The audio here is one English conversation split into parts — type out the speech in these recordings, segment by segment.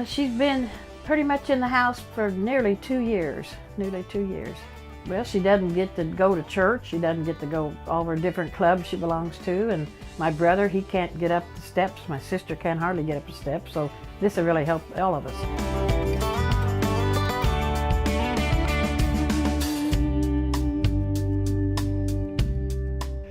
She's been pretty much in the house for nearly 2 years. Nearly 2 years. Well, she doesn't get to go to church. She doesn't get to go all her different clubs she belongs to. And my brother, he can't get up the steps. My sister can hardly get up the steps. So this will really help all of us.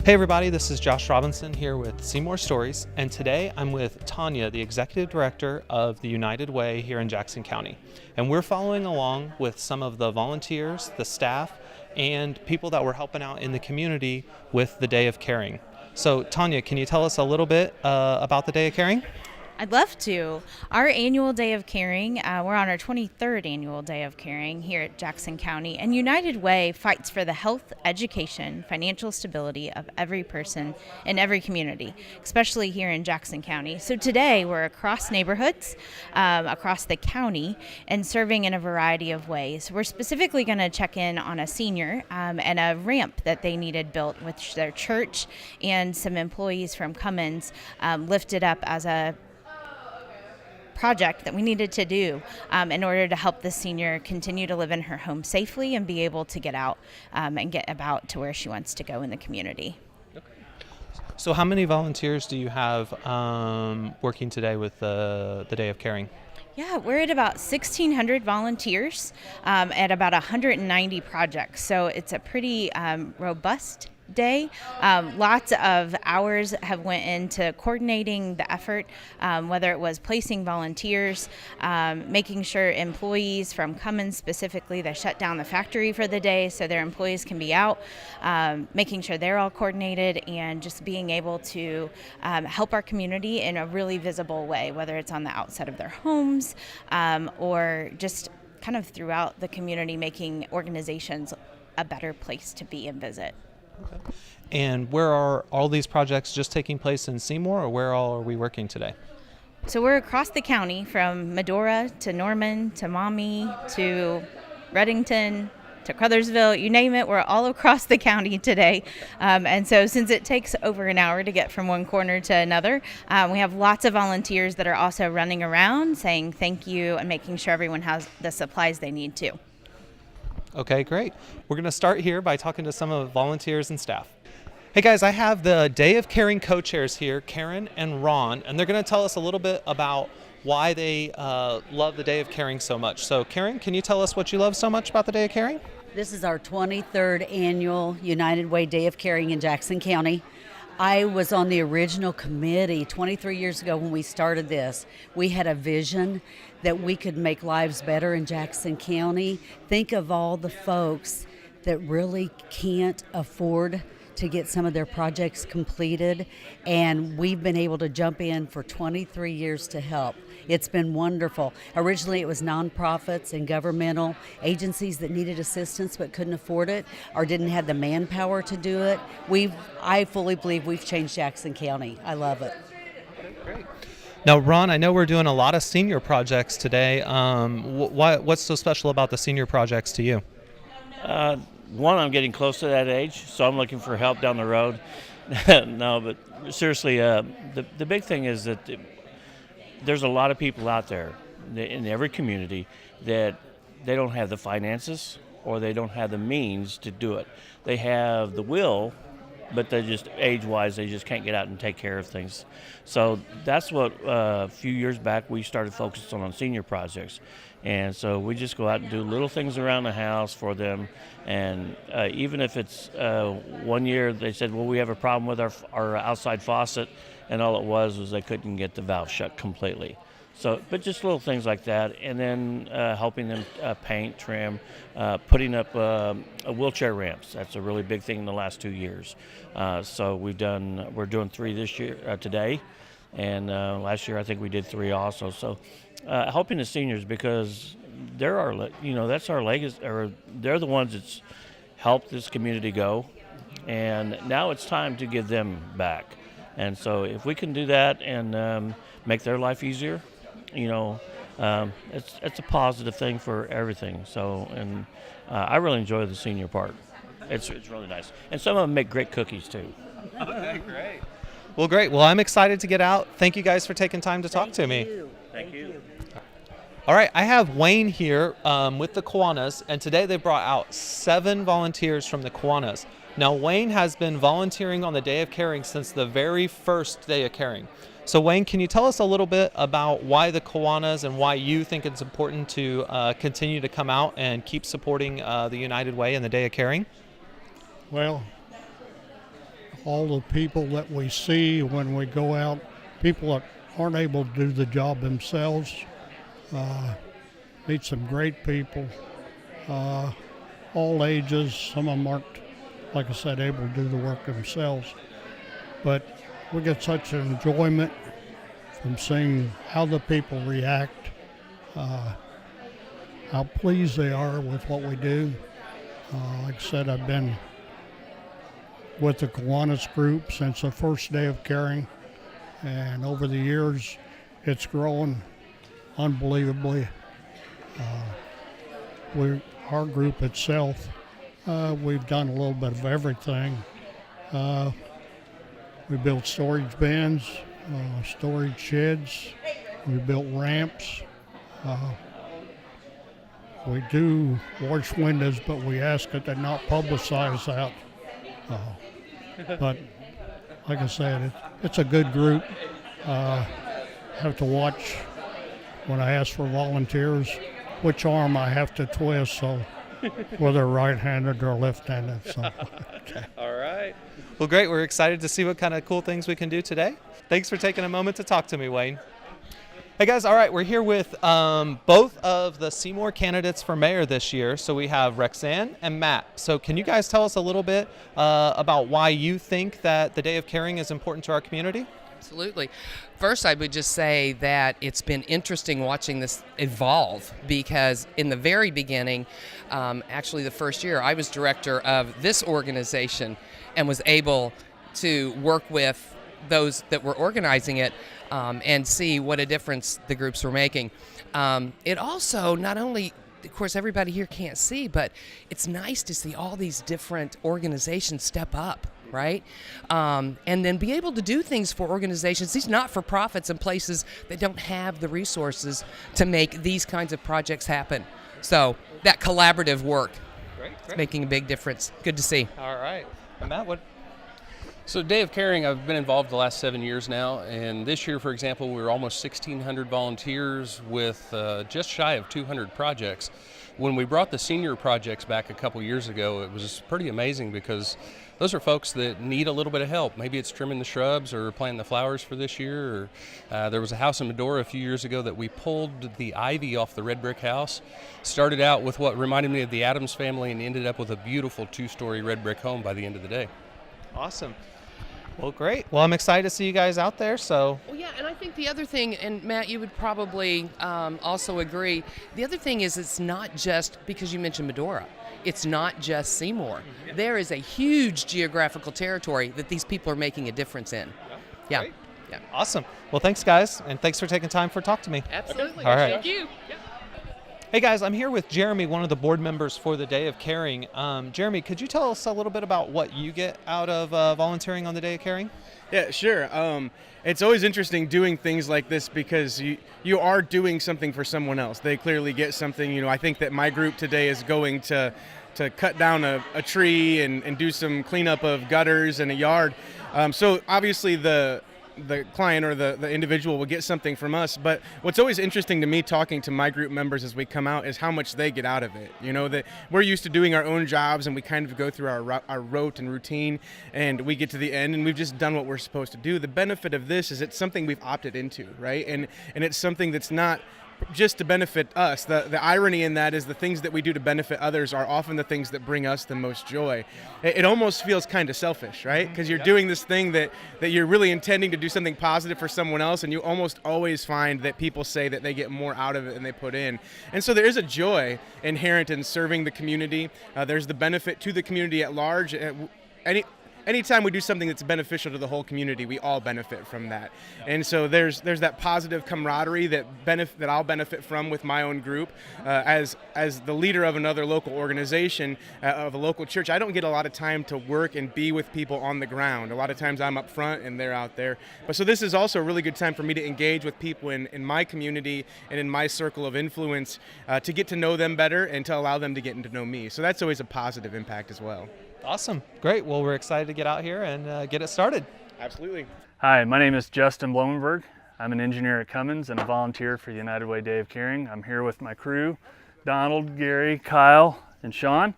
Hey everybody, this is Josh Robinson here with Seymour Stories, and today I'm with Tonja, the Executive Director of the United Way here in Jackson County. And we're following along with some of the volunteers, the staff, and people that were helping out in the community with the Day of Caring. So Tonja, can you tell us a little bit about the Day of Caring? I'd love to. Our annual Day of Caring, we're on our 23rd annual Day of Caring here at Jackson County, and United Way fights for the health, education, financial stability of every person in every community, especially here in Jackson County. So today we're across neighborhoods, across the county, and serving in a variety of ways. We're specifically going to check in on a senior and a ramp that they needed built, which their church and some employees from Cummins lifted up as a project that we needed to do in order to help the senior continue to live in her home safely and be able to get out and get about to where she wants to go in the community. So how many volunteers do you have working today with the Day of Caring? Yeah, we're at about 1,600 volunteers at about 190 projects. So it's a pretty robust day. Lots of hours have went into coordinating the effort, whether it was placing volunteers, making sure employees from Cummins specifically, they shut down the factory for the day so their employees can be out, making sure they're all coordinated, and just being able to help our community in a really visible way, whether it's on the outside of their homes or just kind of throughout the community, making organizations a better place to be and visit. Okay. And where are all these projects just taking place in Seymour, or where all are we working today? So we're across the county from Medora to Norman to Maumee to Reddington to Crothersville, you name it, we're all across the county today. And so since it takes over an hour to get from one corner to another, we have lots of volunteers that are also running around saying thank you and making sure everyone has the supplies they need to. Okay, great. We're going to start here by talking to some of the volunteers and staff. Hey guys, I have the Day of Caring co-chairs here, Karen and Ron, and they're going to tell us a little bit about why they love the Day of Caring so much. So Karen, can you tell us what you love so much about the Day of Caring? This is our 23rd annual United Way Day of Caring in Jackson County. I was on the original committee 23 years ago when we started this. We had a vision that we could make lives better in Jackson County. Think of all the folks that really can't afford to get some of their projects completed, and we've been able to jump in for 23 years to help. It's been wonderful. Originally it was nonprofits and governmental agencies that needed assistance but couldn't afford it or didn't have the manpower to do it. I fully believe we've changed Jackson County. I love it. Great. Now, Ron, I know we're doing a lot of senior projects today. What's so special about the senior projects to you? One, I'm getting close to that age, so I'm looking for help down the road. No, but seriously, the big thing is that there's a lot of people out there in every community that they don't have the finances or they don't have the means to do it. They have the will, but they just, age-wise, they just can't get out and take care of things. So that's what a few years back we started focusing on senior projects. And so we just go out and do little things around the house for them. And even if it's 1 year, they said, well, we have a problem with our outside faucet, and all it was they couldn't get the valve shut completely. So, but just little things like that, and then helping them paint, trim, putting up wheelchair ramps. That's a really big thing in the last 2 years. So we're doing 3 this year today, and last year I think we did 3 also. So helping the seniors, because that's our legacy, or they're the ones that's helped this community go, and now it's time to give them back. And so if we can do that and make their life easier, it's a positive thing for everything. So, and I really enjoy the senior part. It's really nice. And some of them make great cookies too. Okay, great. Well, great. Well, I'm excited to get out. Thank you guys for taking time to talk to me. Thank you. All right, I have Wayne here with the Kiwanis, and today they brought out 7 volunteers from the Kiwanis. Now, Wayne has been volunteering on the Day of Caring since the very first Day of Caring. So, Wayne, can you tell us a little bit about why the Kiwanis and why you think it's important to continue to come out and keep supporting the United Way and the Day of Caring? Well, all the people that we see when we go out, people that aren't able to do the job themselves, meet some great people, all ages. Some of them aren't, like I said, able to do the work themselves. But we get such an enjoyment from seeing how the people react, how pleased they are with what we do. Like I said, I've been with the Kiwanis group since the first Day of Caring, and over the years it's grown unbelievably. Our group itself, we've done a little bit of everything. We built storage bins, storage sheds, we built ramps. We do wash windows, but we ask that they not publicize that. But like I said, it's a good group. Have to watch when I ask for volunteers which arm I have to twist, so whether right-handed or left-handed. So. Okay. All right. Well, great. We're excited to see what kind of cool things we can do today. Thanks for taking a moment to talk to me, Wayne. Hey guys, all right, we're here with both of the Seymour candidates for mayor this year. So we have Rexanne and Matt. So can you guys tell us a little bit about why you think that the Day of Caring is important to our community? Absolutely. First, I would just say that it's been interesting watching this evolve, because in the very beginning, actually the first year, I was director of this organization and was able to work with those that were organizing it and see what a difference the groups were making. It also not only, of course, everybody here can't see, but it's nice to see all these different organizations step up, right? And then be able to do things for organizations, these not-for-profits and places that don't have the resources to make these kinds of projects happen. So that collaborative work is making a big difference. Good to see. All right. And Matt, what? So Day of Caring, I've been involved the last 7 years now, and this year, for example, we were almost 1,600 volunteers with just shy of 200 projects. When we brought the senior projects back a couple years ago, it was pretty amazing because those are folks that need a little bit of help. Maybe it's trimming the shrubs or planting the flowers for this year. Or there was a house in Medora a few years ago that we pulled the ivy off the red brick house. Started out with what reminded me of the Addams Family and ended up with a beautiful 2-story red brick home by the end of the day. Awesome. Well, great. Well, I'm excited to see you guys out there. So. Well, yeah, and I think the other thing, and Matt, you would probably also agree, the other thing is it's not just, because you mentioned Medora, it's not just Seymour. There is a huge geographical territory that these people are making a difference in. Yeah. Yeah. Awesome. Well, thanks, guys, and thanks for taking time for talk to me. Absolutely. All right. Thank you. Yeah. Hey guys, I'm here with Jeremy, one of the board members for the Day of Caring. Jeremy, could you tell us a little bit about what you get out of volunteering on the Day of Caring? Yeah, sure. It's always interesting doing things like this because you are doing something for someone else. They clearly get something. You know, I think that my group today is going to cut down a tree and do some cleanup of gutters in a yard. So obviously the client or the individual will get something from us, but what's always interesting to me talking to my group members as we come out is how much they get out of it. You know, that we're used to doing our own jobs and we kind of go through our rote and routine, and we get to the end and we've just done what we're supposed to do. The benefit of this is it's something we've opted into, right? And it's something that's not just to benefit us. The irony in that is the things that we do to benefit others are often the things that bring us the most joy. It almost feels kind of selfish, right? Because you're doing this thing that you're really intending to do something positive for someone else, and you almost always find that people say that they get more out of it than they put in. And so there is a joy inherent in serving the community. There's the benefit to the community at large. anytime we do something that's beneficial to the whole community, we all benefit from that. And so there's that positive camaraderie that I'll benefit from with my own group. As the leader of another local organization, of a local church, I don't get a lot of time to work and be with people on the ground. A lot of times I'm up front and they're out there. But so this is also a really good time for me to engage with people in my community and in my circle of influence, to get to know them better and to allow them to get to know me. So that's always a positive impact as well. Awesome. Great. Well, we're excited to get out here and get it started. Absolutely. Hi, my name is Justin Blomenberg. I'm an engineer at Cummins and a volunteer for the United Way Day of Caring. I'm here with my crew, Donald, Gary, Kyle, and Sean.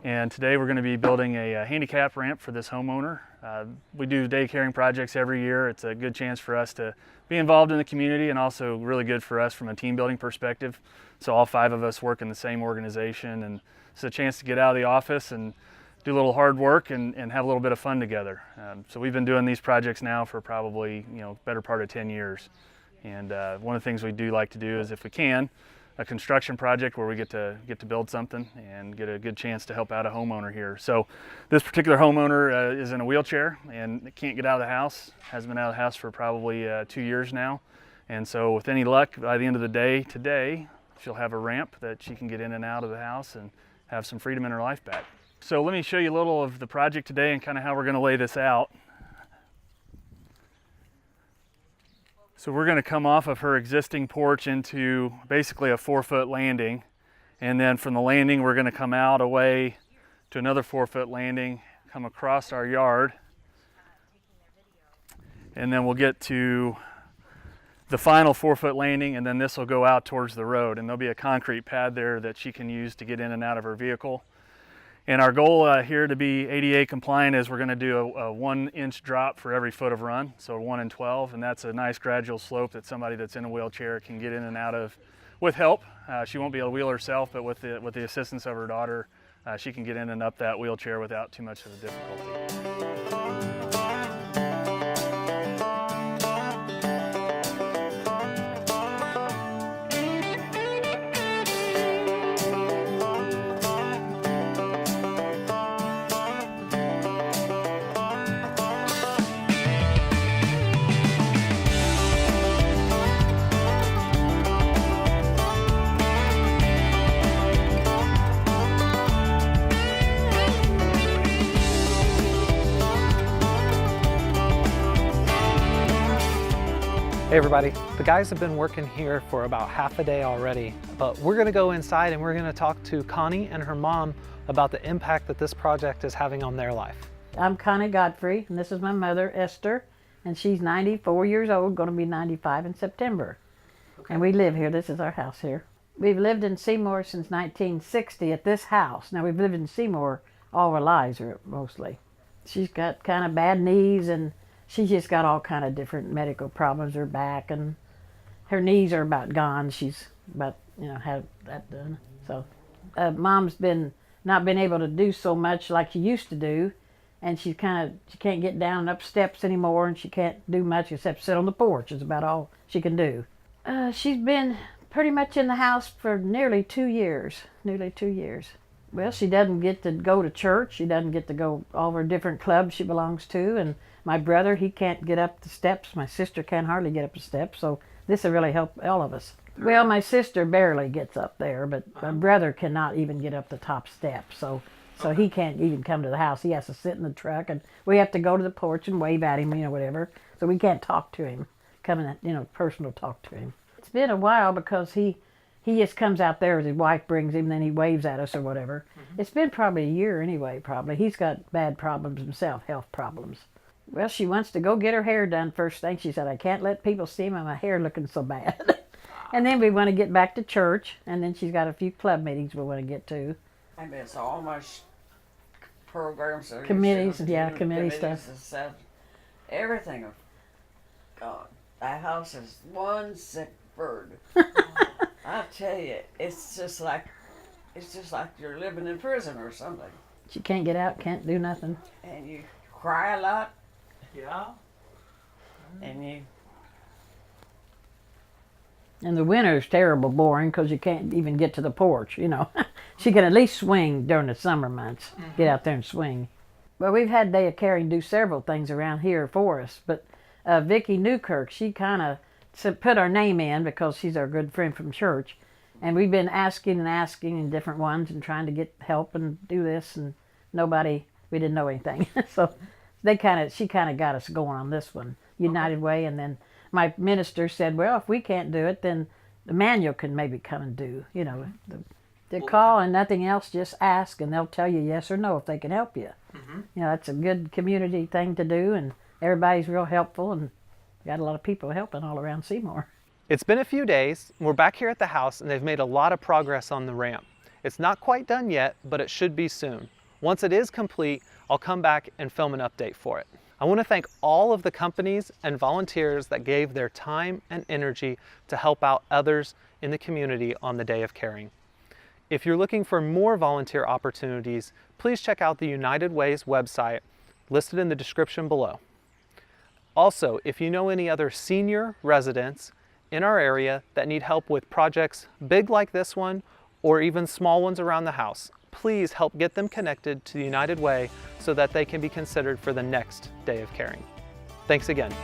And today we're going to be building a handicap ramp for this homeowner. We do day caring projects every year. It's a good chance for us to be involved in the community, and also really good for us from a team building perspective. So all 5 of us work in the same organization, and it's a chance to get out of the office and do a little hard work and have a little bit of fun together. So we've been doing these projects now for probably, better part of 10 years. And one of the things we do like to do is, if we can, a construction project where we get to build something and get a good chance to help out a homeowner here. So this particular homeowner is in a wheelchair and can't get out of the house, hasn't been out of the house for probably 2 years now. And so with any luck, by the end of the day today, she'll have a ramp that she can get in and out of the house and have some freedom in her life back. So let me show you a little of the project today and kind of how we're going to lay this out. So we're going to come off of her existing porch into basically a 4-foot landing, and then from the landing we're going to come out away to another 4-foot landing, come across our yard, and then we'll get to the final 4-foot landing, and then this will go out towards the road, and there'll be a concrete pad there that she can use to get in and out of her vehicle. And our goal here to be ADA compliant is we're going to do a 1-inch drop for every foot of run, so 1 in 12, and that's a nice gradual slope that somebody that's in a wheelchair can get in and out of with help. She won't be able to wheel herself, but with the assistance of her daughter, she can get in and up that wheelchair without too much of a difficulty. Hey everybody, the guys have been working here for about half a day already, but we're gonna go inside and we're gonna talk to Connie and her mom about the impact that this project is having on their life. I'm Connie Gottfrieds, and this is my mother, Esther, and she's 94 years old, going to be 95 in September. Okay. And we live here. This is our house here. We've lived in Seymour since 1960 at this house. Now, we've lived in Seymour all our lives, mostly. She's got kind of bad knees, and she's just got all kind of different medical problems. Her back and her knees are about gone. She's about, had that done. So Mom's not been able to do so much like she used to do, and she can't get down and up steps anymore, and she can't do much except sit on the porch. Is about all she can do. She's been pretty much in the house for nearly 2 years. Well, she doesn't get to go to church. She doesn't get to go all her different clubs she belongs to, and my brother, he can't get up the steps. My sister can hardly get up the steps, so this will really help all of us. Well, my sister barely gets up there, but my brother cannot even get up the top step, so he can't even come to the house. He has to sit in the truck, and we have to go to the porch and wave at him, whatever. So we can't talk to him, personal talk to him. It's been a while because he just comes out there as his wife brings him, and then he waves at us or whatever. Mm-hmm. It's been probably a year anyway, probably. He's got bad problems himself, health problems. Well, she wants to go get her hair done first thing. She said, I can't let people see my hair looking so bad. And then we want to get back to church, and then she's got a few club meetings we want to get to. I miss all my programs. Committees, committee stuff. And stuff. Everything is gone. The house is one sick bird. I tell you, it's just like you're living in prison or something. She can't get out, can't do nothing. And you cry a lot. Yeah. And the winter's terrible boring because you can't even get to the porch, She can at least swing during the summer months. Mm-hmm. Get out there and swing. Well, we've had Day of Caring do several things around here for us, but Vicki Newkirk, she kind of put our name in because she's our good friend from church, and we've been asking and asking in different ones and trying to get help and do this, and we didn't know anything. So she kind of got us going on this one, United Way, and then my minister said, well, if we can't do it, then Emmanuel can maybe come and do, the call and nothing else, just ask and they'll tell you yes or no if they can help you. That's a good community thing to do, and everybody's real helpful, and got a lot of people helping all around Seymour. It's been a few days. We're back here at the house and they've made a lot of progress on the ramp. It's not quite done yet, but it should be soon. Once it is complete, I'll come back and film an update for it. I want to thank all of the companies and volunteers that gave their time and energy to help out others in the community on the Day of Caring. If you're looking for more volunteer opportunities, please check out the United Way's website listed in the description below. Also, if you know any other senior residents in our area that need help with projects big like this one or even small ones around the house, please help get them connected to the United Way so that they can be considered for the next Day of Caring. Thanks again.